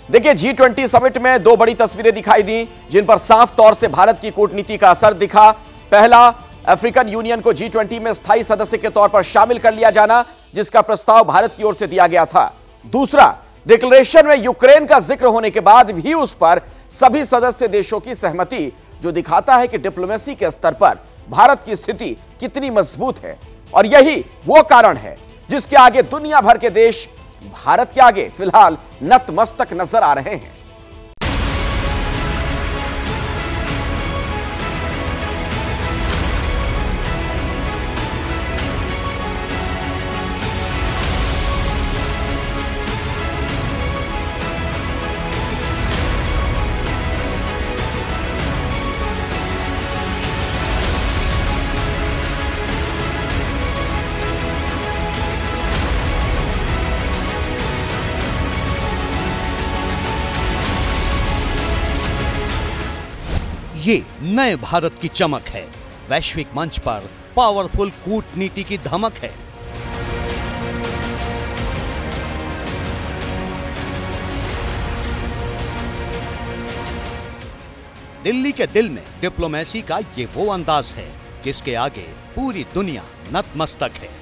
देखिए, G20 summit में दो बड़ी तस्वीरें दिखाई दी जिन पर साफ तौर से भारत की कूटनीति का असर दिखा। पहला, अफ्रीकन यूनियन को G20 में स्थायी सदस्य के तौर पर शामिल कर लिया जाना, जिसका प्रस्ताव भारत की ओर से दिया गया था। दूसरा, डिक्लेरेशन में यूक्रेन का जिक्र होने के बाद भी उस पर सभी सदस्य देशों की सहमति, जो दिखाता है कि डिप्लोमेसी के स्तर पर भारत की स्थिति कितनी मजबूत है। और यही वो कारण है जिसके आगे दुनिया भर के देश भारत के आगे फिलहाल नतमस्तक नजर आ रहे हैं। ये नए भारत की चमक है। वैश्विक मंच पर पावरफुल कूटनीति की धमक है। दिल्ली के दिल में डिप्लोमेसी का ये वो अंदाज है जिसके आगे पूरी दुनिया नतमस्तक है।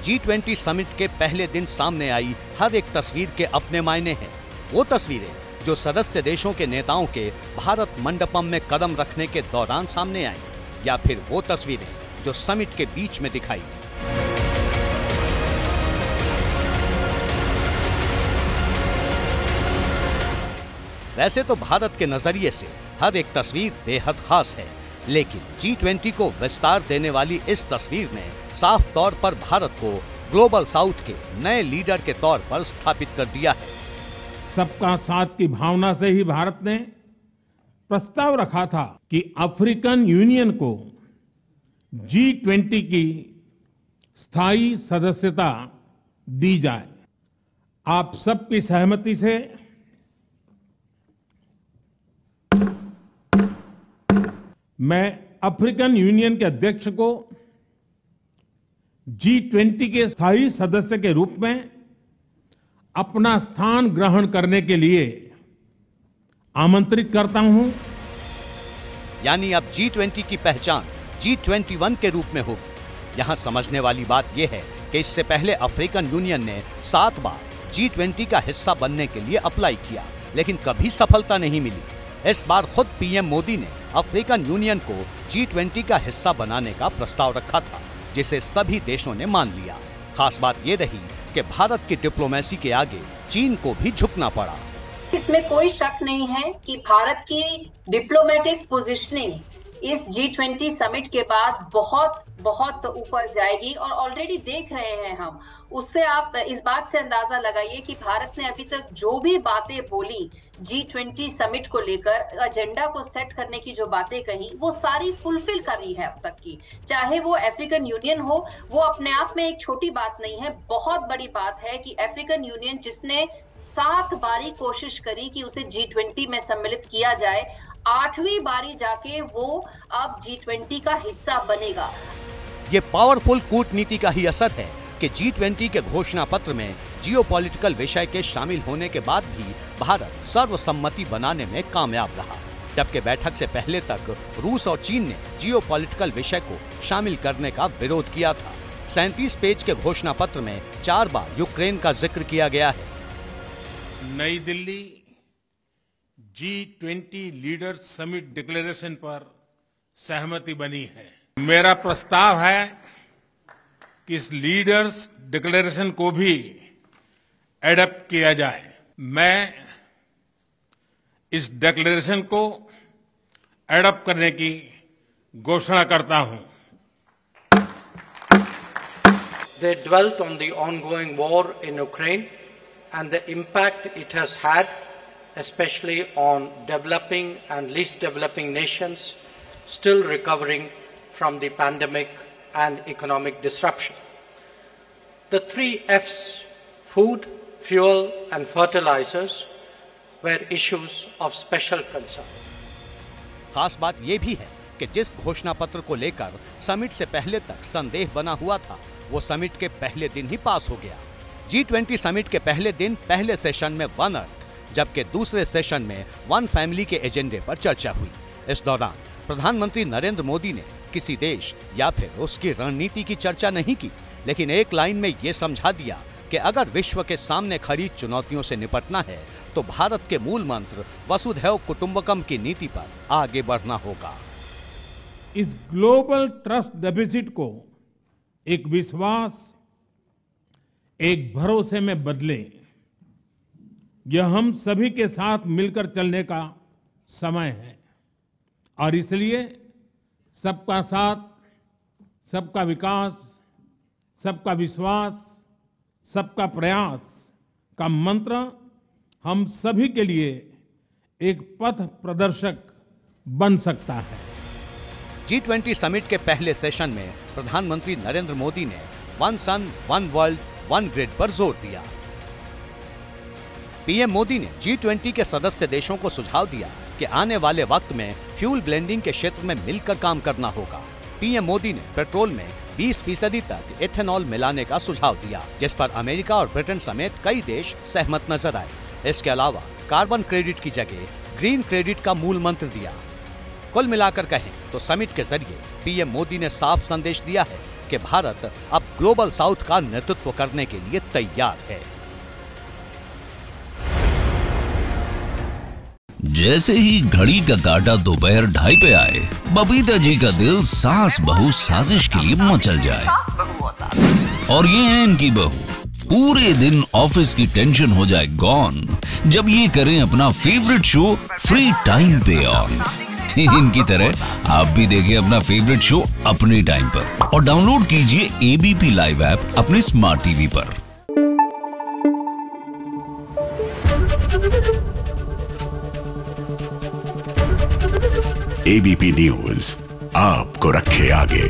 G20 समिट के पहले दिन सामने आई हर एक तस्वीर के अपने मायने हैं। वो तस्वीरें जो सदस्य देशों के नेताओं के भारत मंडपम में कदम रखने के दौरान सामने आई, या फिर वो तस्वीरें जो समिट के बीच में दिखाई दी। वैसे तो भारत के नजरिए से हर एक तस्वीर बेहद खास है, लेकिन G20 को विस्तार देने वाली इस तस्वीर ने साफ तौर पर भारत को ग्लोबल साउथ के नए लीडर के तौर पर स्थापित कर दिया है। सबका साथ की भावना से ही भारत ने प्रस्ताव रखा था कि अफ्रीकन यूनियन को G20 की स्थायी सदस्यता दी जाए। आप सबकी सहमति से मैं अफ्रीकन यूनियन के अध्यक्ष को G20 के स्थायी सदस्य के रूप में अपना स्थान ग्रहण करने के लिए आमंत्रित करता हूं। यानी अब G20 की पहचान G21 के रूप में होगी। यहां समझने वाली बात यह है कि इससे पहले अफ्रीकन यूनियन ने 7 बार G20 का हिस्सा बनने के लिए अप्लाई किया, लेकिन कभी सफलता नहीं मिली। इस बार खुद पीएम मोदी ने अफ्रीकन यूनियन को G20 का हिस्सा बनाने का प्रस्ताव रखा था, जिसे सभी देशों ने मान लिया। खास बात यह रही कि भारत की डिप्लोमेसी के आगे चीन को भी झुकना पड़ा। इसमें कोई शक नहीं है कि भारत की डिप्लोमेटिक पोजीशनिंग इस G20 समिट के बाद बहुत बहुत ऊपर जाएगी, और ऑलरेडी देख रहे हैं हम। उससे आप इस बात से अंदाजा लगाइए कि भारत ने अभी तक जो भी बातें बोली G20 समिट को लेकर, एजेंडा को सेट करने की जो बातें कही, वो सारी फुलफिल करी है अब तक की। चाहे वो अफ्रीकन यूनियन हो, वो अपने आप में एक छोटी बात नहीं है, बहुत बड़ी बात है कि अफ्रीकन यूनियन जिसने 7 बारी कोशिश करी कि उसे G20 में सम्मिलित किया जाए, 8वीं बारी जाके वो अब G20 का हिस्सा बनेगा। ये पावरफुल कूटनीति का ही असर है कि G20 के घोषणा पत्र में जियोपॉलिटिकल विषय के शामिल होने के बाद भी भारत सर्वसम्मति बनाने में कामयाब रहा। जबकि बैठक से पहले तक रूस और चीन ने जियोपॉलिटिकल विषय को शामिल करने का विरोध किया था। 37 पेज के घोषणा पत्र में 4 बार यूक्रेन का जिक्र किया गया है। नई Delhi G20 leaders summit declaration पर सहमति बनी है। मेरा प्रस्ताव है कि इस लीडर्स डिक्लेरेशन को भी एडॉप्ट किया जाए। मैं इस डिक्लेरेशन को एडॉप्ट करने की घोषणा करता हूं। They dwelt on the ongoing war in Ukraine and the impact it has had, especially on developing and least developing nations still recovering from the pandemic and economic disruption. The 3 F's, food, fuel and fertilizers, were issues of special concern. खास बात यह भी है कि जिस घोषणा पत्र को लेकर समिट से पहले तक संदेह बना हुआ था, वो समिट के पहले दिन ही पास हो गया। G20 समिट के पहले दिन पहले सेशन में वन अर्थ, जबकि दूसरे सेशन में वन फैमिली के एजेंडे पर चर्चा हुई। इस दौरान प्रधानमंत्री नरेंद्र मोदी ने किसी देश या फिर उसकी रणनीति की चर्चा नहीं की, लेकिन एक लाइन में ये समझा दिया कि अगर विश्व के सामने खड़ी चुनौतियों से निपटना है तो भारत के मूल मंत्र वसुधैव कुटुंबकम की नीति पर आगे बढ़ना होगा। इस ग्लोबल ट्रस्ट डेफिसिट को एक विश्वास, एक भरोसे में बदले, यह हम सभी के साथ मिलकर चलने का समय है और इसलिए सबका साथ, सबका विकास, सबका विश्वास, सबका प्रयास का मंत्र हम सभी के लिए एक पथ प्रदर्शक बन सकता है। G20 समिट के पहले सेशन में प्रधानमंत्री नरेंद्र मोदी ने वन सन, वन वर्ल्ड, वन ग्रिड पर जोर दिया। पीएम मोदी ने G20 के सदस्य देशों को सुझाव दिया कि आने वाले वक्त में फ्यूल ब्लेंडिंग के क्षेत्र में मिलकर काम करना होगा। पीएम मोदी ने पेट्रोल में 20% तक एथेनॉल मिलाने का सुझाव दिया, जिस पर अमेरिका और ब्रिटेन समेत कई देश सहमत नजर आए। इसके अलावा कार्बन क्रेडिट की जगह ग्रीन क्रेडिट का मूल मंत्र दिया। कुल मिलाकर कहें तो समिट के जरिए पीएम मोदी ने साफ संदेश दिया है कि भारत अब ग्लोबल साउथ का नेतृत्व करने के लिए तैयार है। जैसे ही घड़ी का काटा दोपहर 2:30 पे आए, बबीता जी का दिल सास बहू साजिश के लिए मचल जाए। और ये है इनकी बहू, पूरे दिन ऑफिस की टेंशन हो जाए गॉन जब ये करें अपना फेवरेट शो फ्री टाइम पे ऑन। इनकी तरह आप भी देखें अपना फेवरेट शो अपने टाइम पर और डाउनलोड कीजिए एबीपी लाइव ऐप अपने स्मार्ट टीवी पर। एबीपी न्यूज आपको रखे आगे।